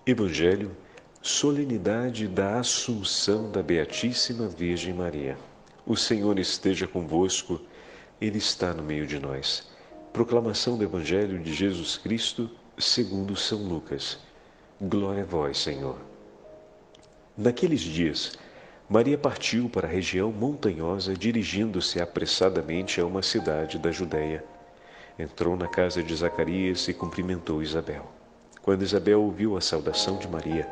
Evangelho, solenidade da Assunção da Beatíssima Virgem Maria. O Senhor esteja convosco, Ele está no meio de nós. Proclamação do Evangelho de Jesus Cristo, segundo São Lucas. Glória a vós, Senhor. Naqueles dias, Maria partiu para a região montanhosa, dirigindo-se apressadamente a uma cidade da Judéia. Entrou na casa de Zacarias e cumprimentou Isabel. Quando Isabel ouviu a saudação de Maria,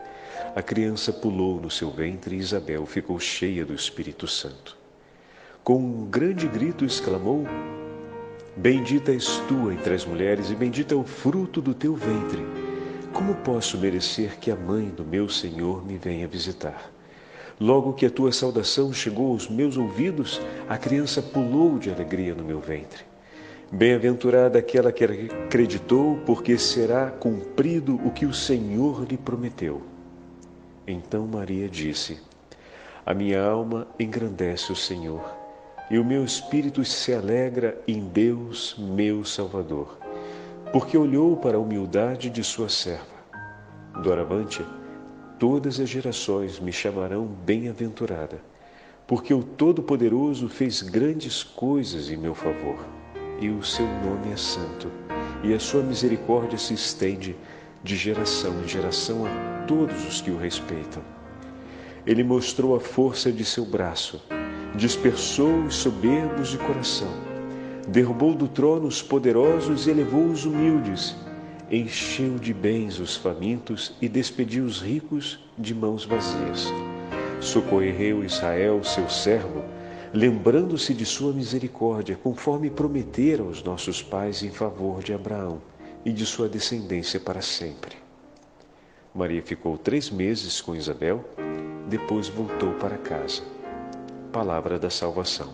a criança pulou no seu ventre e Isabel ficou cheia do Espírito Santo. Com um grande grito exclamou: Bendita és tu entre as mulheres e bendito é o fruto do teu ventre. Como posso merecer que a mãe do meu Senhor me venha visitar? Logo que a tua saudação chegou aos meus ouvidos, a criança pulou de alegria no meu ventre. Bem-aventurada aquela que acreditou, porque será cumprido o que o Senhor lhe prometeu. Então Maria disse: A minha alma engrandece o Senhor, e o meu espírito se alegra em Deus, meu Salvador, porque olhou para a humildade de sua serva. Doravante, todas as gerações me chamarão bem-aventurada, porque o Todo-Poderoso fez grandes coisas em meu favor. E o seu nome é santo, e a sua misericórdia se estende de geração em geração a todos os que o respeitam. Ele mostrou a força de seu braço, dispersou os soberbos de coração, derrubou do trono os poderosos e elevou os humildes, encheu de bens os famintos e despediu os ricos de mãos vazias. Socorreu Israel, seu servo, lembrando-se de sua misericórdia, conforme prometera aos nossos pais em favor de Abraão e de sua descendência para sempre. Maria ficou 3 meses com Isabel, depois voltou para casa. Palavra da salvação.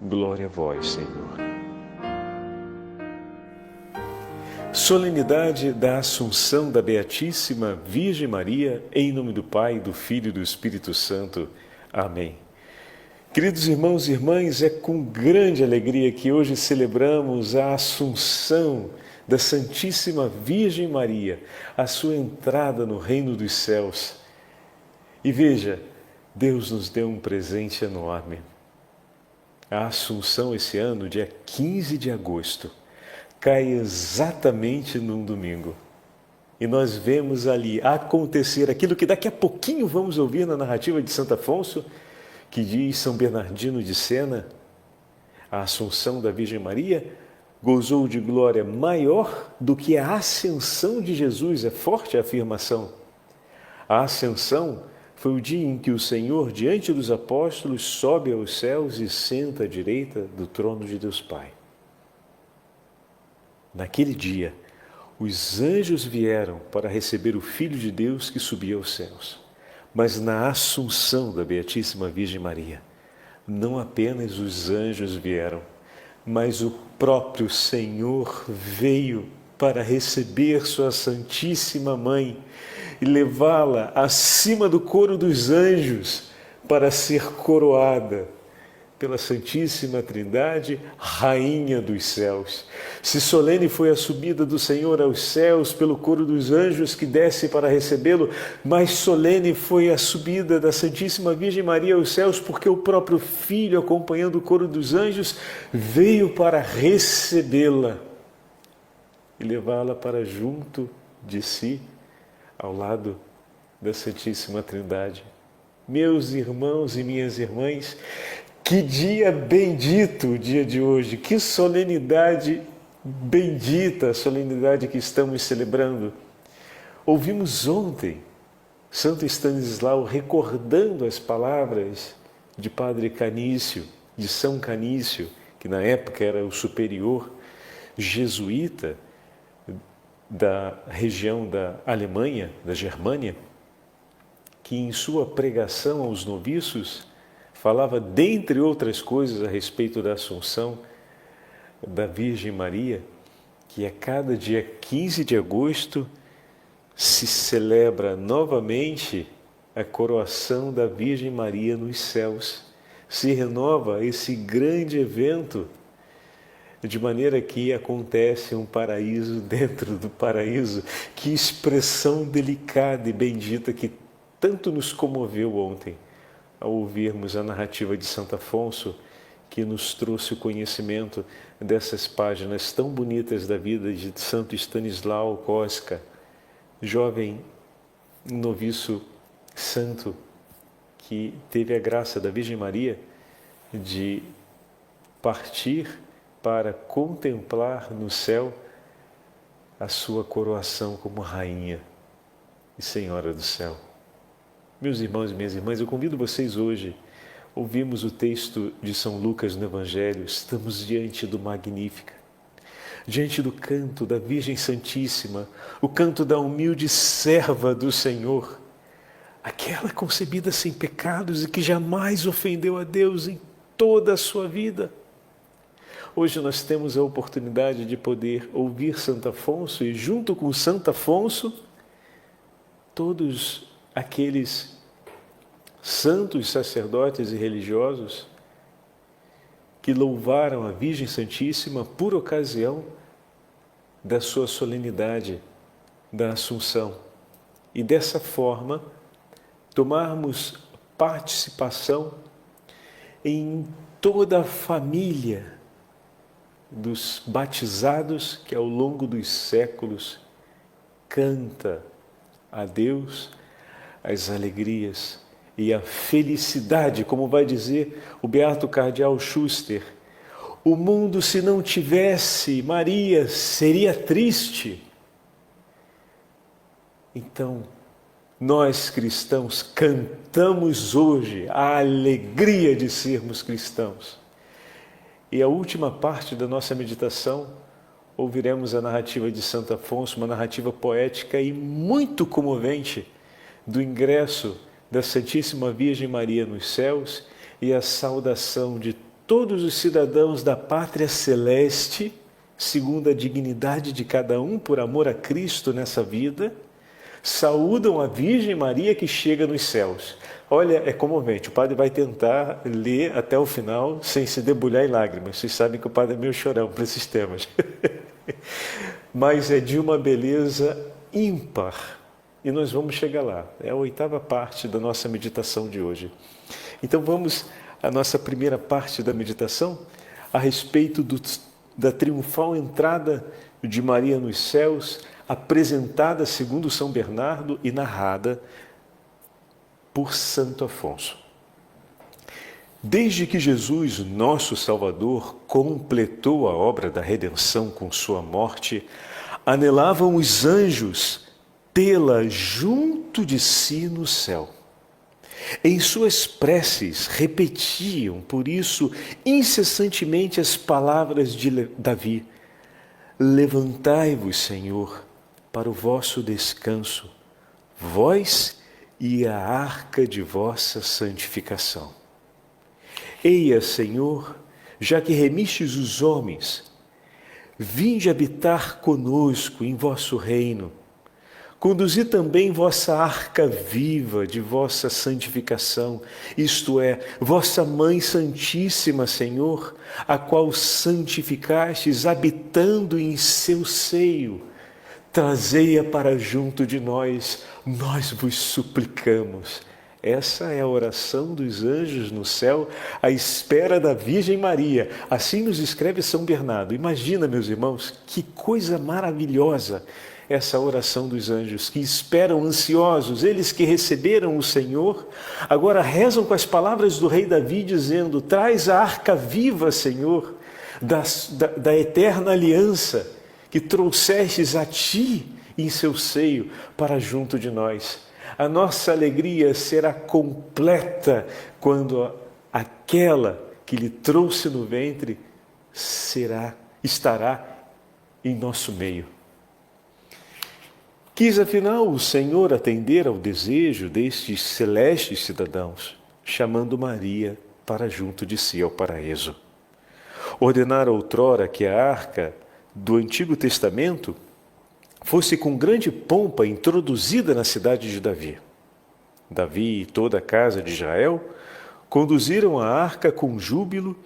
Glória a vós, Senhor. Solenidade da Assunção da Beatíssima Virgem Maria, em nome do Pai, do Filho e do Espírito Santo. Amém. Queridos irmãos e irmãs, é com grande alegria que hoje celebramos a Assunção da Santíssima Virgem Maria, a sua entrada no reino dos céus. E veja, Deus nos deu um presente enorme. A Assunção esse ano, dia 15 de agosto, cai exatamente num domingo. E nós vemos ali acontecer aquilo que daqui a pouquinho vamos ouvir na narrativa de Santo Afonso, que diz São Bernardino de Sena: a Assunção da Virgem Maria gozou de glória maior do que a ascensão de Jesus. É forte a afirmação. A ascensão foi o dia em que o Senhor, diante dos apóstolos, sobe aos céus e senta à direita do trono de Deus Pai. Naquele dia, os anjos vieram para receber o Filho de Deus que subia aos céus. Mas na Assunção da Beatíssima Virgem Maria, não apenas os anjos vieram, mas o próprio Senhor veio para receber sua Santíssima Mãe e levá-la acima do coro dos anjos para ser coroada pela Santíssima Trindade, Rainha dos céus. Se solene foi a subida do Senhor aos céus pelo coro dos anjos que desce para recebê-lo, mais solene foi a subida da Santíssima Virgem Maria aos céus, porque o próprio Filho, acompanhando o coro dos anjos, veio para recebê-la e levá-la para junto de si, ao lado da Santíssima Trindade. Meus irmãos e minhas irmãs, que dia bendito o dia de hoje, que solenidade bendita a solenidade que estamos celebrando. Ouvimos ontem Santo Stanislau recordando as palavras de Padre Canício, de São Canício, que na época era o superior jesuíta da região da Alemanha, da Germânia, que em sua pregação aos noviços falava, dentre outras coisas, a respeito da Assunção da Virgem Maria, que a cada dia 15 de agosto se celebra novamente a coroação da Virgem Maria nos céus. Se renova esse grande evento de maneira que acontece um paraíso dentro do paraíso. Que expressão delicada e bendita que tanto nos comoveu ontem, ao ouvirmos a narrativa de Santo Afonso, que nos trouxe o conhecimento dessas páginas tão bonitas da vida de Santo Stanislau Kostka, jovem noviço santo que teve a graça da Virgem Maria de partir para contemplar no céu a sua coroação como rainha e senhora do céu. Meus irmãos e minhas irmãs, eu convido vocês hoje. Ouvimos o texto de São Lucas no Evangelho, estamos diante do Magnífica, diante do canto da Virgem Santíssima, o canto da humilde serva do Senhor, aquela concebida sem pecados e que jamais ofendeu a Deus em toda a sua vida. Hoje nós temos a oportunidade de poder ouvir Santo Afonso e, junto com Santo Afonso, todos aqueles santos sacerdotes e religiosos que louvaram a Virgem Santíssima por ocasião da sua solenidade da Assunção. E dessa forma, tomarmos participação em toda a família dos batizados que ao longo dos séculos canta a Deus as alegrias e a felicidade, como vai dizer o beato cardeal Schuster. O mundo, se não tivesse Maria, seria triste. Então, nós cristãos cantamos hoje a alegria de sermos cristãos. E a última parte da nossa meditação, ouviremos a narrativa de Santo Afonso, uma narrativa poética e muito comovente do ingresso da Santíssima Virgem Maria nos céus e a saudação de todos os cidadãos da pátria celeste, segundo a dignidade de cada um, por amor a Cristo nessa vida, saúdam a Virgem Maria que chega nos céus. Olha, é comovente, o padre vai tentar ler até o final sem se debulhar em lágrimas. Vocês sabem que o padre é meio chorão para esses temas. Mas é de uma beleza ímpar. E nós vamos chegar lá. É a 8ª parte da nossa meditação de hoje. Então vamos à nossa primeira parte da meditação, a respeito da triunfal entrada de Maria nos céus, apresentada segundo São Bernardo e narrada por Santo Afonso. Desde que Jesus, nosso Salvador, completou a obra da redenção com sua morte, anelavam os anjos tê-la junto de si no céu. Em suas preces repetiam, por isso, incessantemente as palavras de Davi: levantai-vos, Senhor, para o vosso descanso, vós e a arca de vossa santificação. Eia, Senhor, já que remistes os homens, vinde habitar conosco em vosso reino. Conduzi também vossa arca viva de vossa santificação, isto é, vossa Mãe Santíssima, Senhor, a qual santificastes habitando em seu seio. Trazei-a para junto de nós, nós vos suplicamos. Essa é a oração dos anjos no céu, à espera da Virgem Maria. Assim nos escreve São Bernardo. Imagina, meus irmãos, que coisa maravilhosa essa oração dos anjos, que esperam ansiosos, eles que receberam o Senhor, agora rezam com as palavras do rei Davi, dizendo: traz a arca viva, Senhor, da eterna aliança, que trouxestes a ti em seu seio para junto de nós. A nossa alegria será completa quando aquela que lhe trouxe no ventre estará em nosso meio. Quis, afinal, o Senhor atender ao desejo destes celestes cidadãos, chamando Maria para junto de si ao paraíso. Ordenara outrora que a arca do Antigo Testamento fosse com grande pompa introduzida na cidade de Davi. Davi e toda a casa de Israel conduziram a arca com júbilo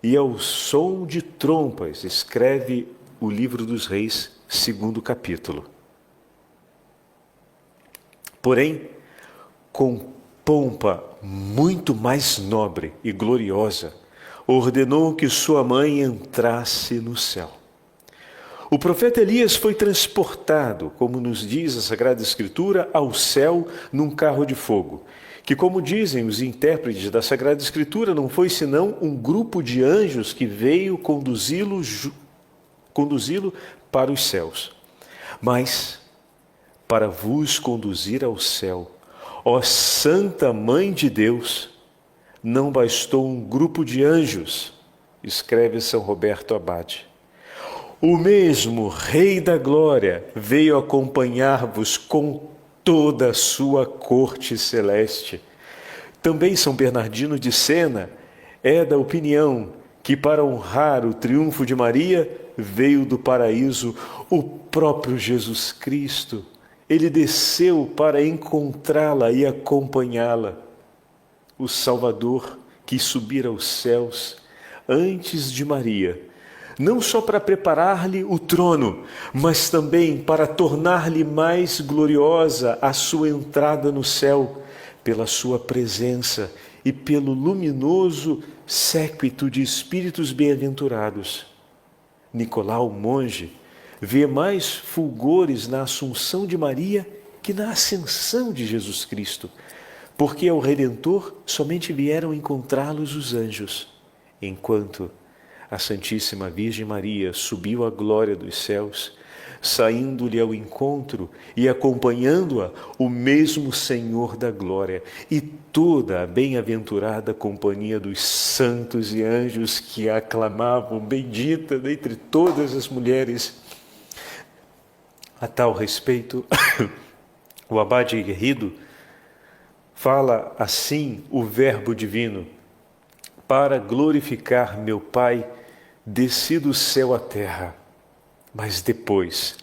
e ao som de trompas, escreve o livro dos Reis, 2º capítulo. Porém, com pompa muito mais nobre e gloriosa, ordenou que sua mãe entrasse no céu. O profeta Elias foi transportado, como nos diz a Sagrada Escritura, ao céu num carro de fogo, que, como dizem os intérpretes da Sagrada Escritura, não foi senão um grupo de anjos que veio conduzi-lo para os céus. Mas, para vos conduzir ao céu, ó Santa Mãe de Deus, não bastou um grupo de anjos, escreve São Roberto Abade. O mesmo Rei da Glória veio acompanhar-vos com toda a sua corte celeste. Também São Bernardino de Sena é da opinião que, para honrar o triunfo de Maria, veio do paraíso o próprio Jesus Cristo. Ele desceu para encontrá-la e acompanhá-la. O Salvador quis subir aos céus antes de Maria, não só para preparar-lhe o trono, mas também para tornar-lhe mais gloriosa a sua entrada no céu, pela sua presença e pelo luminoso séquito de espíritos bem-aventurados. Nicolau, monge, vê mais fulgores na Assunção de Maria que na Ascensão de Jesus Cristo, porque ao Redentor somente vieram encontrá-los os anjos, enquanto a Santíssima Virgem Maria subiu à glória dos céus, saindo-lhe ao encontro e acompanhando-a o mesmo Senhor da glória e toda a bem-aventurada companhia dos santos e anjos que a aclamavam bendita dentre todas as mulheres. A tal respeito, o abade Guerrido fala assim o Verbo Divino: para glorificar meu Pai, desci do céu à terra, mas depois,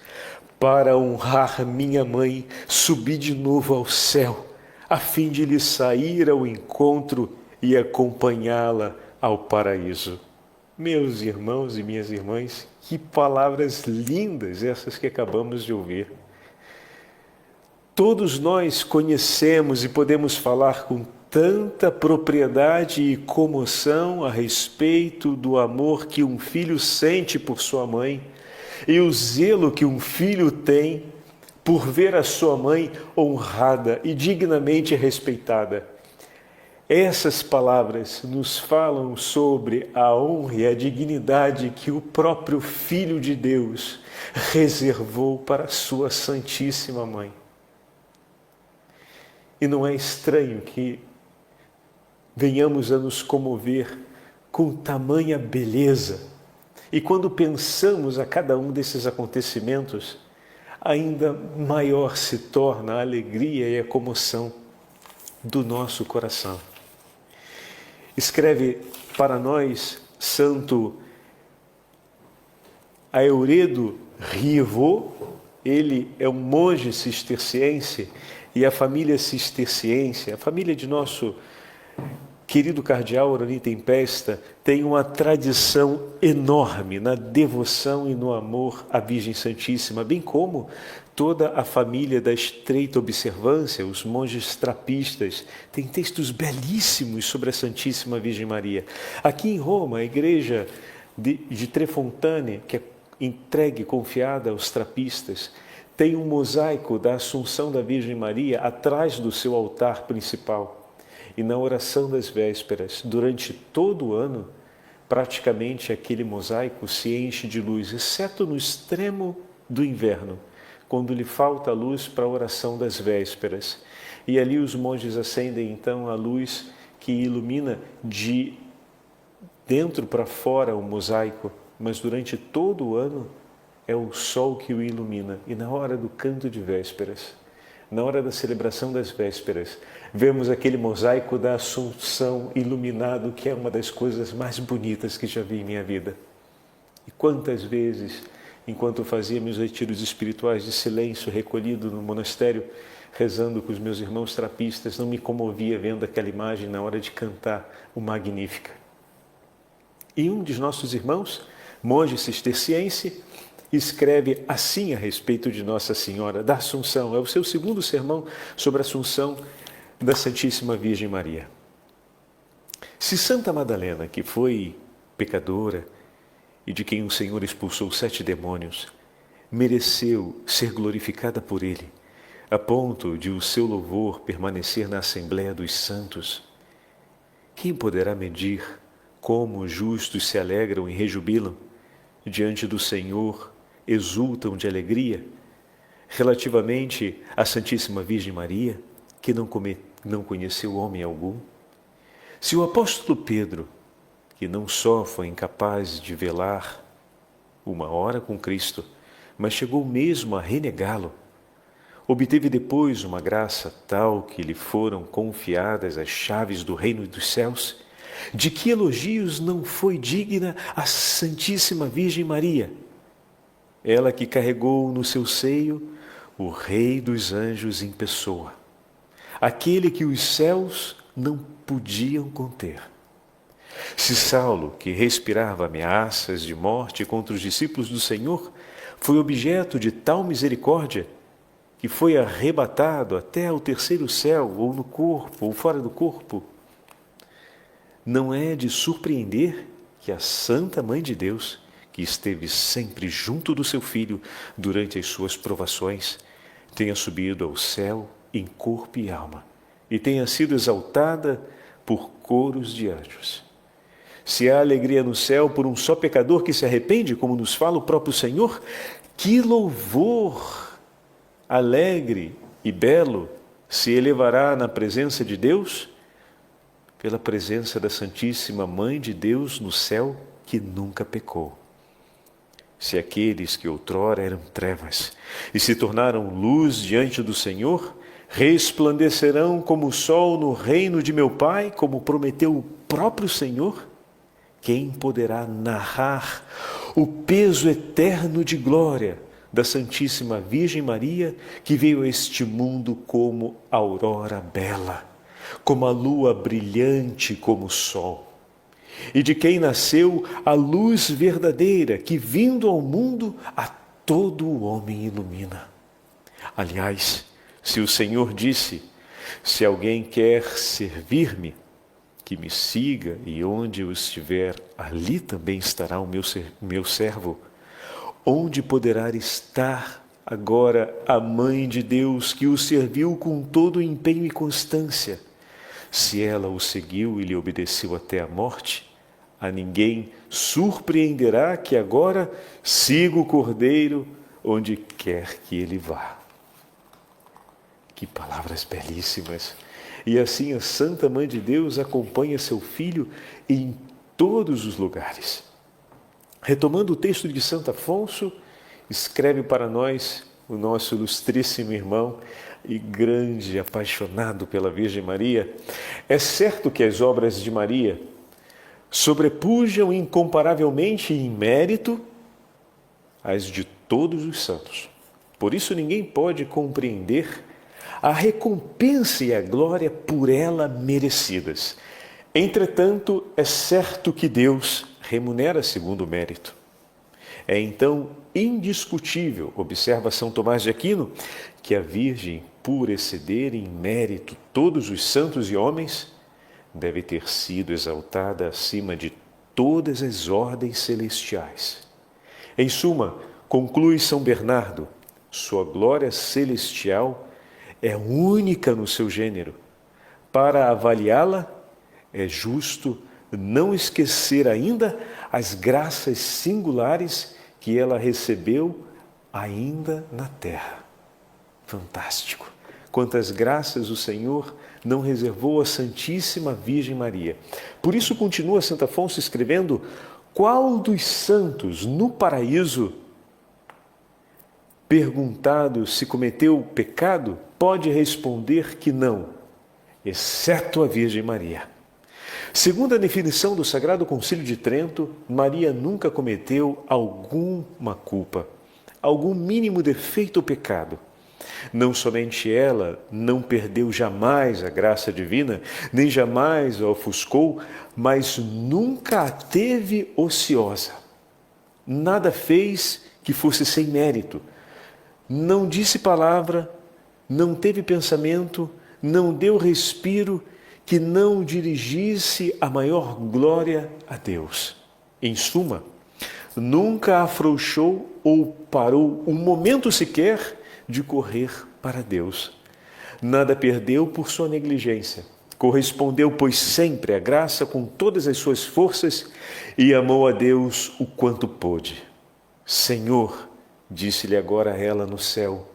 para honrar minha mãe, subi de novo ao céu, a fim de lhe sair ao encontro e acompanhá-la ao paraíso. Meus irmãos e minhas irmãs, que palavras lindas essas que acabamos de ouvir. Todos nós conhecemos e podemos falar com tanta propriedade e comoção a respeito do amor que um filho sente por sua mãe e o zelo que um filho tem por ver a sua mãe honrada e dignamente respeitada. Essas palavras nos falam sobre a honra e a dignidade que o próprio Filho de Deus reservou para a sua Santíssima Mãe. E não é estranho que venhamos a nos comover com tamanha beleza. E quando pensamos a cada um desses acontecimentos, ainda maior se torna a alegria e a comoção do nosso coração. Escreve para nós Santo Aeuredo Rievaud, ele é um monge cisterciense, e a família cisterciense, a família de nosso querido cardeal Aroni Tempesta, tem uma tradição enorme na devoção e no amor à Virgem Santíssima, bem como toda a família da Estreita Observância, os monges trapistas, tem textos belíssimos sobre a Santíssima Virgem Maria. Aqui em Roma, a igreja de Trefontane, que é entregue, confiada aos trapistas, tem um mosaico da Assunção da Virgem Maria atrás do seu altar principal. E na oração das vésperas, durante todo o ano, praticamente aquele mosaico se enche de luz, exceto no extremo do inverno, quando lhe falta a luz para a oração das vésperas. E ali os monges acendem então a luz que ilumina de dentro para fora o mosaico, mas durante todo o ano é o sol que o ilumina. E na hora do canto de vésperas, na hora da celebração das vésperas, vemos aquele mosaico da Assunção iluminado, que é uma das coisas mais bonitas que já vi em minha vida. E quantas vezes, enquanto fazia meus retiros espirituais de silêncio, recolhido no monastério, rezando com os meus irmãos trapistas, não me comovia vendo aquela imagem na hora de cantar o Magnífica. E um dos nossos irmãos, monge cisterciense, escreve assim a respeito de Nossa Senhora da Assunção. É o seu segundo sermão sobre a Assunção da Santíssima Virgem Maria. Se Santa Madalena, que foi pecadora e de quem o Senhor expulsou 7 demônios, mereceu ser glorificada por Ele, a ponto de o seu louvor permanecer na Assembleia dos Santos, quem poderá medir como os justos se alegram e rejubilam diante do Senhor, exultam de alegria, relativamente à Santíssima Virgem Maria, que não conheceu homem algum? Se o apóstolo Pedro, que não só foi incapaz de velar 1 hora com Cristo, mas chegou mesmo a renegá-lo, obteve depois uma graça tal que lhe foram confiadas as chaves do reino dos céus, de que elogios não foi digna a Santíssima Virgem Maria, ela que carregou no seu seio o Rei dos anjos em pessoa, aquele que os céus não podiam conter. Se Saulo, que respirava ameaças de morte contra os discípulos do Senhor, foi objeto de tal misericórdia que foi arrebatado até ao 3º céu, ou no corpo, ou fora do corpo, não é de surpreender que a Santa Mãe de Deus, que esteve sempre junto do seu Filho durante as suas provações, tenha subido ao céu em corpo e alma e tenha sido exaltada por coros de anjos. Se há alegria no céu por um só pecador que se arrepende, como nos fala o próprio Senhor, que louvor alegre e belo se elevará na presença de Deus, pela presença da Santíssima Mãe de Deus no céu, que nunca pecou. Se aqueles que outrora eram trevas e se tornaram luz diante do Senhor, resplandecerão como o sol no reino de meu Pai, como prometeu o próprio Senhor, quem poderá narrar o peso eterno de glória da Santíssima Virgem Maria, que veio a este mundo como aurora bela, como a lua brilhante como o sol, e de quem nasceu a luz verdadeira, que vindo ao mundo a todo o homem ilumina. Aliás, se o Senhor disse, se alguém quer servir-me, que me siga, e onde eu estiver, ali também estará o meu servo. Onde poderá estar agora a Mãe de Deus, que o serviu com todo empenho e constância? Se ela o seguiu e lhe obedeceu até a morte, a ninguém surpreenderá que agora siga o Cordeiro onde quer que ele vá. Que palavras belíssimas! E assim a Santa Mãe de Deus acompanha seu Filho em todos os lugares. Retomando o texto de Santo Afonso, escreve para nós o nosso ilustríssimo irmão e grande apaixonado pela Virgem Maria: é certo que as obras de Maria sobrepujam incomparavelmente em mérito as de todos os santos. Por isso ninguém pode compreender a recompensa e a glória por ela merecidas. Entretanto, é certo que Deus remunera segundo o mérito. É então indiscutível, observa São Tomás de Aquino, que a Virgem, por exceder em mérito todos os santos e homens, deve ter sido exaltada acima de todas as ordens celestiais. Em suma, conclui São Bernardo, sua glória celestial é única no seu gênero. Para avaliá-la, é justo não esquecer ainda as graças singulares que ela recebeu ainda na terra. Fantástico! Quantas graças o Senhor não reservou à Santíssima Virgem Maria. Por isso continua Santo Afonso escrevendo: qual dos santos no paraíso, perguntado se cometeu pecado, pode responder que não, exceto a Virgem Maria. Segundo a definição do Sagrado Concílio de Trento, Maria nunca cometeu alguma culpa, algum mínimo defeito ou pecado. Não somente ela não perdeu jamais a graça divina, nem jamais a ofuscou, mas nunca a teve ociosa. Nada fez que fosse sem mérito. Não disse palavra, não teve pensamento, não deu respiro que não dirigisse a maior glória a Deus. Em suma, nunca afrouxou ou parou um momento sequer de correr para Deus. Nada perdeu por sua negligência. Correspondeu, pois, sempre à graça com todas as suas forças e amou a Deus o quanto pôde. Senhor, disse-lhe agora ela no céu,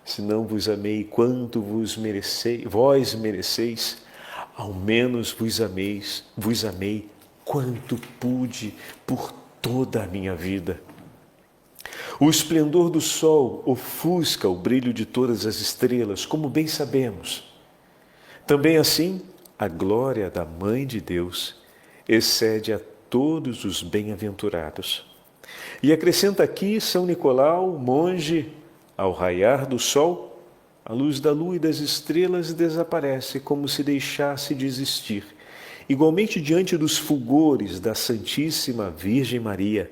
se não vos amei quanto vós mereceis, ao menos vos amei quanto pude por toda a minha vida. O esplendor do sol ofusca o brilho de todas as estrelas, como bem sabemos. Também assim, a glória da Mãe de Deus excede a todos os bem-aventurados. E acrescenta aqui São Nicolau, monge, ao raiar do sol, a luz da lua e das estrelas desaparece como se deixasse de existir. Igualmente diante dos fulgores da Santíssima Virgem Maria,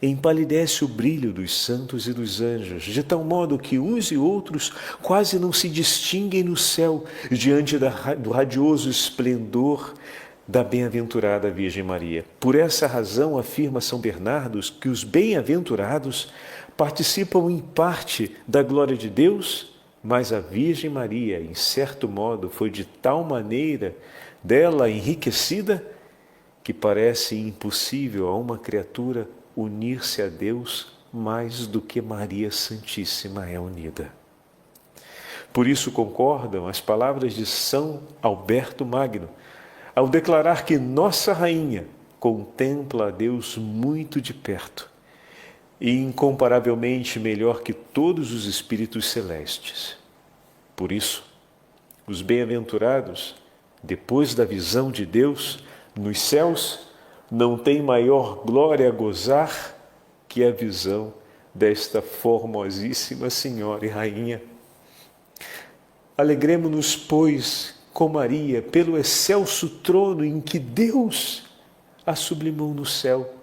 empalidece o brilho dos santos e dos anjos, de tal modo que uns e outros quase não se distinguem no céu diante do radioso esplendor da bem-aventurada Virgem Maria. Por essa razão, afirma São Bernardo que os bem-aventurados participam em parte da glória de Deus, mas a Virgem Maria, em certo modo, foi de tal maneira dela enriquecida que parece impossível a uma criatura unir-se a Deus mais do que Maria Santíssima é unida. Por isso concordam as palavras de São Alberto Magno, ao declarar que Nossa Rainha contempla a Deus muito de perto e incomparavelmente melhor que todos os espíritos celestes. Por isso, os bem-aventurados, depois da visão de Deus nos céus, não tem maior glória a gozar que a visão desta formosíssima Senhora e Rainha. Alegremo-nos, pois, com Maria, pelo excelso trono em que Deus a sublimou no céu.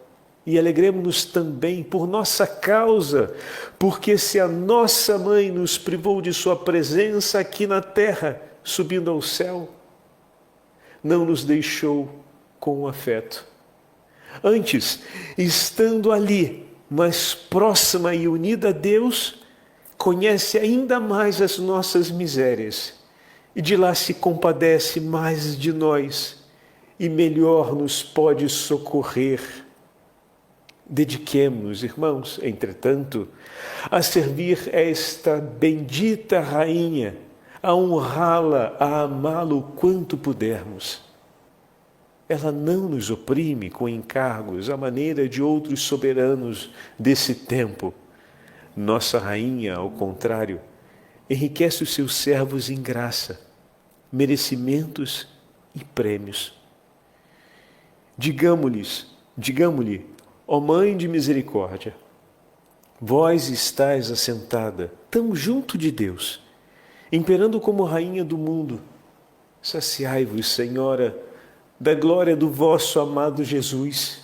E alegremo-nos também por nossa causa, porque se a nossa mãe nos privou de sua presença aqui na terra, subindo ao céu, não nos deixou com o afeto. Antes, estando ali, mais próxima e unida a Deus, conhece ainda mais as nossas misérias e de lá se compadece mais de nós e melhor nos pode socorrer. Dediquemo-nos, irmãos, entretanto, a servir esta bendita Rainha, a honrá-la, a amá-la o quanto pudermos. Ela não nos oprime com encargos à maneira de outros soberanos desse tempo. Nossa Rainha, ao contrário, enriquece os seus servos em graça, merecimentos e prêmios. Digamo-lhe, ó Mãe de misericórdia, vós estáis assentada tão junto de Deus, imperando como Rainha do mundo. Saciai-vos, Senhora, da glória do vosso amado Jesus.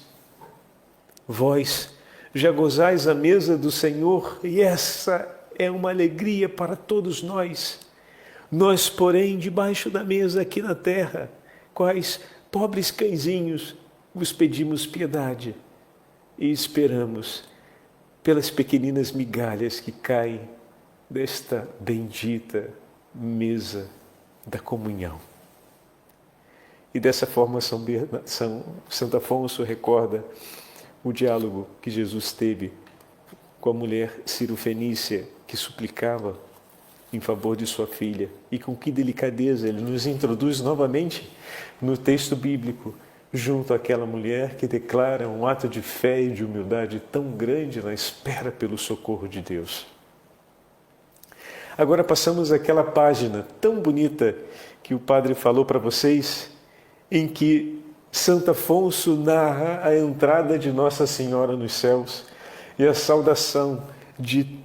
Vós já gozais à mesa do Senhor e essa é uma alegria para todos nós. Nós, porém, debaixo da mesa aqui na terra, quais pobres cãezinhos, vos pedimos piedade e esperamos pelas pequeninas migalhas que caem desta bendita mesa da comunhão. E dessa forma Santo Afonso recorda o diálogo que Jesus teve com a mulher Cirofenícia que suplicava em favor de sua filha e com que delicadeza ele nos introduz novamente no texto bíblico junto àquela mulher que declara um ato de fé e de humildade tão grande na espera pelo socorro de Deus. Agora passamos àquela página tão bonita que o padre falou para vocês, em que Santo Afonso narra a entrada de Nossa Senhora nos céus e a saudação de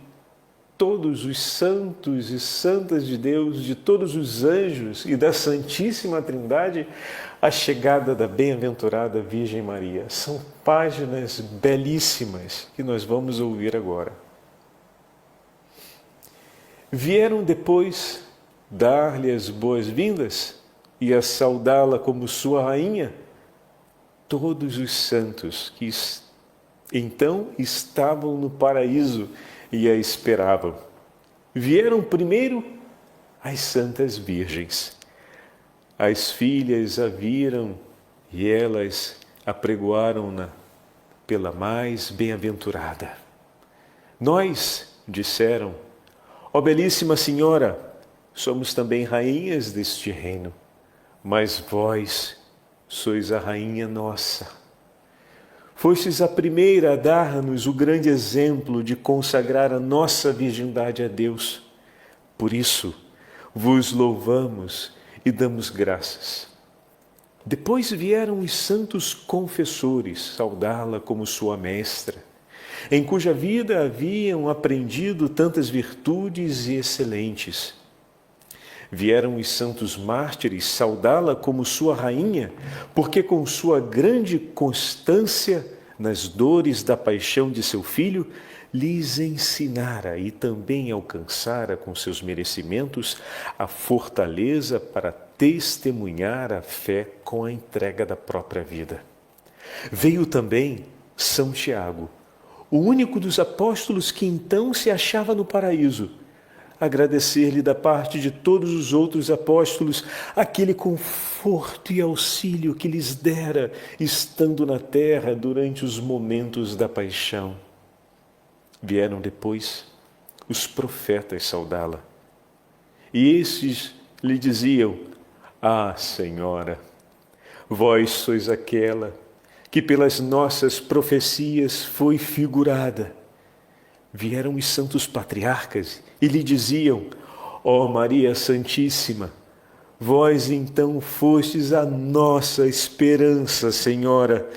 todos os santos e santas de Deus, de todos os anjos e da Santíssima Trindade, a chegada da bem-aventurada Virgem Maria. São páginas belíssimas que nós vamos ouvir agora. Vieram depois dar-lhe as boas-vindas e a saudá-la como sua rainha todos os santos que então estavam no paraíso e a esperavam. Vieram primeiro as santas virgens. As filhas a viram e elas apregoaram-na pela mais bem-aventurada. Nós, disseram, ó belíssima senhora, somos também rainhas deste reino, mas vós sois a rainha nossa. Fostes a primeira a dar-nos o grande exemplo de consagrar a nossa virgindade a Deus. Por isso, vos louvamos e damos graças. Depois vieram os santos confessores saudá-la como sua mestra, em cuja vida haviam aprendido tantas virtudes e excelentes. Vieram os santos mártires saudá-la como sua rainha, porque com sua grande constância nas dores da paixão de seu filho, lhes ensinara e também alcançara com seus merecimentos a fortaleza para testemunhar a fé com a entrega da própria vida. Veio também São Tiago, o único dos apóstolos que então se achava no paraíso, agradecer-lhe da parte de todos os outros apóstolos aquele conforto e auxílio que lhes dera estando na terra durante os momentos da paixão. Vieram depois os profetas saudá-la. E estes lhe diziam: Ah, Senhora, vós sois aquela que pelas nossas profecias foi figurada. Vieram os santos patriarcas e lhe diziam: Ó Maria Santíssima, vós então fostes a nossa esperança, Senhora,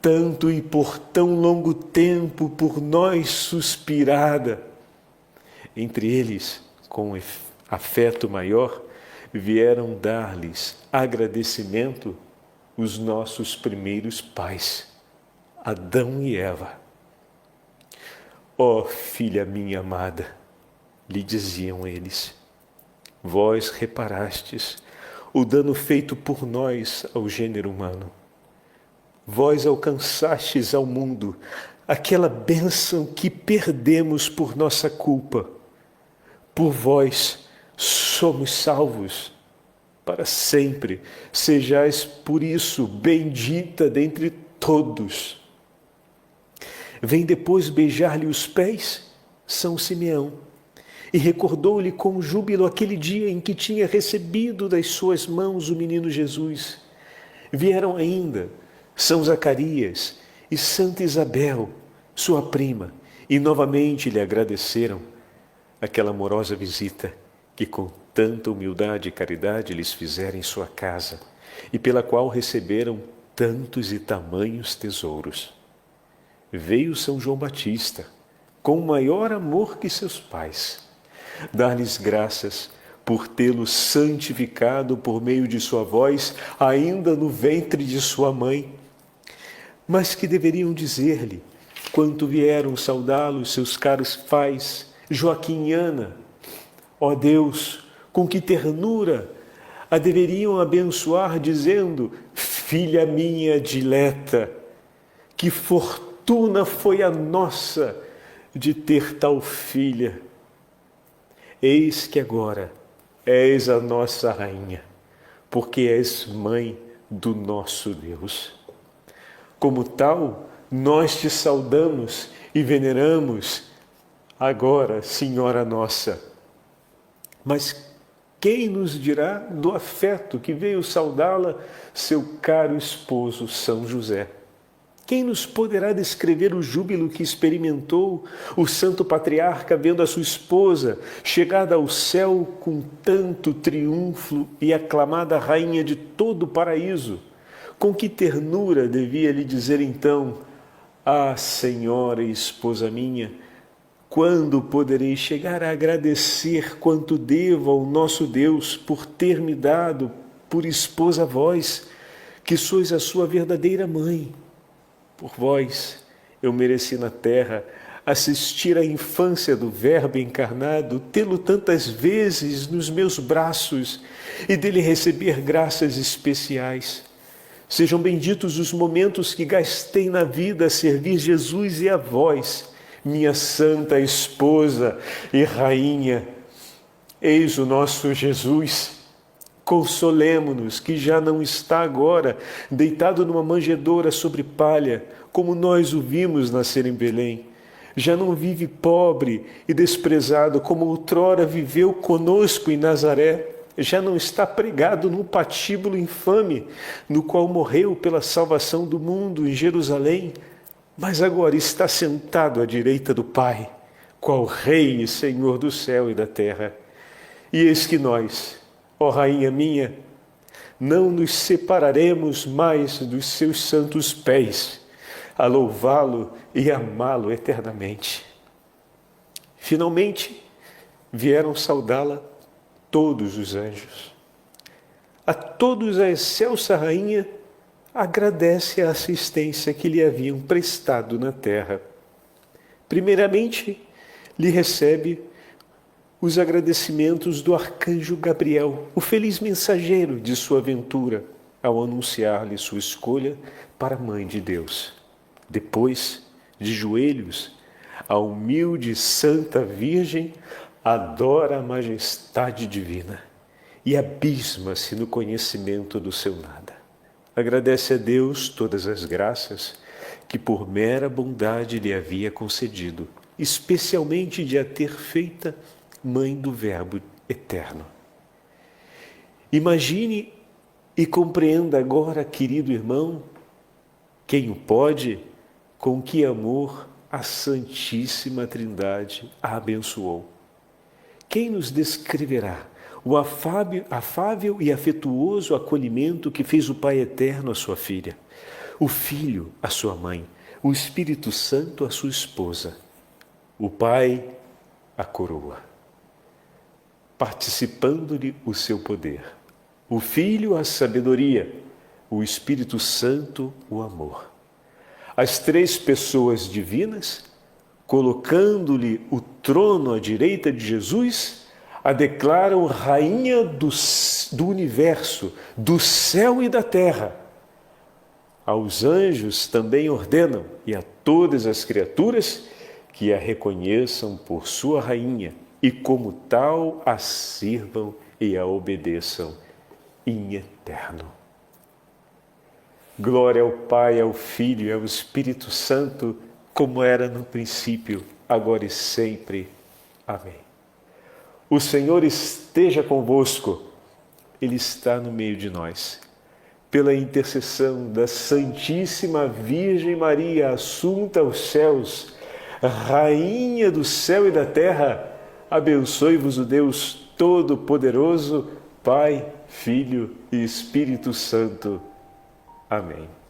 tanto e por tão longo tempo por nós suspirada. Entre eles, com afeto maior, vieram dar-lhes agradecimento os nossos primeiros pais, Adão e Eva. Ó filha minha amada, lhe diziam eles, vós reparastes o dano feito por nós ao gênero humano. Vós alcançastes ao mundo aquela bênção que perdemos por nossa culpa. Por vós somos salvos para sempre. Sejais por isso bendita dentre todos. Vem depois beijar-lhe os pés São Simeão e recordou-lhe com júbilo aquele dia em que tinha recebido das suas mãos o menino Jesus. Vieram ainda São Zacarias e Santa Isabel, sua prima, e novamente lhe agradeceram aquela amorosa visita que com tanta humildade e caridade lhes fizera em sua casa e pela qual receberam tantos e tamanhos tesouros. Veio São João Batista, com maior amor que seus pais, dar-lhes graças por tê-lo santificado por meio de sua voz, ainda no ventre de sua mãe, mas que deveriam dizer-lhe, quanto vieram saudá-lo seus caros pais, Joaquim e Ana, ó Deus, com que ternura a deveriam abençoar, dizendo, filha minha dileta, que fortuna foi a nossa de ter tal filha. Eis que agora és a nossa rainha, porque és mãe do nosso Deus. Como tal, nós te saudamos e veneramos agora, Senhora nossa. Mas quem nos dirá do afeto que veio saudá-la seu caro esposo São José? Quem nos poderá descrever o júbilo que experimentou o santo patriarca vendo a sua esposa chegada ao céu com tanto triunfo e aclamada rainha de todo o paraíso? Com que ternura devia lhe dizer então, ah, Senhora e esposa minha, Quando poderei chegar a agradecer quanto devo ao nosso Deus por ter me dado por esposa a vós, que sois a sua verdadeira mãe? Por vós eu mereci na terra assistir à infância do Verbo encarnado, tê-lo tantas vezes nos meus braços e dele receber graças especiais. Sejam benditos os momentos que gastei na vida a servir Jesus e a vós, minha santa esposa e rainha. Eis o nosso Jesus. Consolemo-nos que já não está agora deitado numa manjedoura sobre palha, como nós o vimos nascer em Belém. Já não vive pobre e desprezado como outrora viveu conosco em Nazaré. Já não está pregado num patíbulo infame, no qual morreu pela salvação do mundo em Jerusalém, mas agora está sentado à direita do Pai, qual Rei e Senhor do céu e da terra. E eis que nós, ó Rainha minha, não nos separaremos mais dos seus santos pés, a louvá-lo e amá-lo eternamente. Finalmente, vieram saudá-la todos os anjos. A todos a excelsa rainha agradece a assistência que lhe haviam prestado na terra. Primeiramente, lhe recebe os agradecimentos do arcanjo Gabriel, o feliz mensageiro de sua ventura, ao anunciar-lhe sua escolha para a Mãe de Deus. Depois, de joelhos, a humilde Santa Virgem adora a majestade divina e abisma-se no conhecimento do seu nada. Agradece a Deus todas as graças que por mera bondade lhe havia concedido, especialmente de a ter feita Mãe do Verbo eterno. Imagine e compreenda agora, querido irmão, quem o pode, com que amor a Santíssima Trindade a abençoou. Quem nos descreverá o afável e afetuoso acolhimento que fez o Pai Eterno à sua filha, o Filho à sua mãe, o Espírito Santo à sua esposa, o Pai a coroa, participando-lhe o seu poder, o Filho a sabedoria, o Espírito Santo o amor. As três pessoas divinas, colocando-lhe o trono à direita de Jesus, a declaram rainha do universo, do céu e da terra. Aos anjos também ordenam, e a todas as criaturas, que a reconheçam por sua rainha e como tal a sirvam e a obedeçam em eterno. Glória ao Pai, ao Filho e ao Espírito Santo, como era no princípio, agora e sempre. Amém. O Senhor esteja convosco, Ele está no meio de nós. Pela intercessão da Santíssima Virgem Maria, assunta aos céus, Rainha do céu e da terra, abençoe-vos o Deus Todo-Poderoso, Pai, Filho e Espírito Santo. Amém.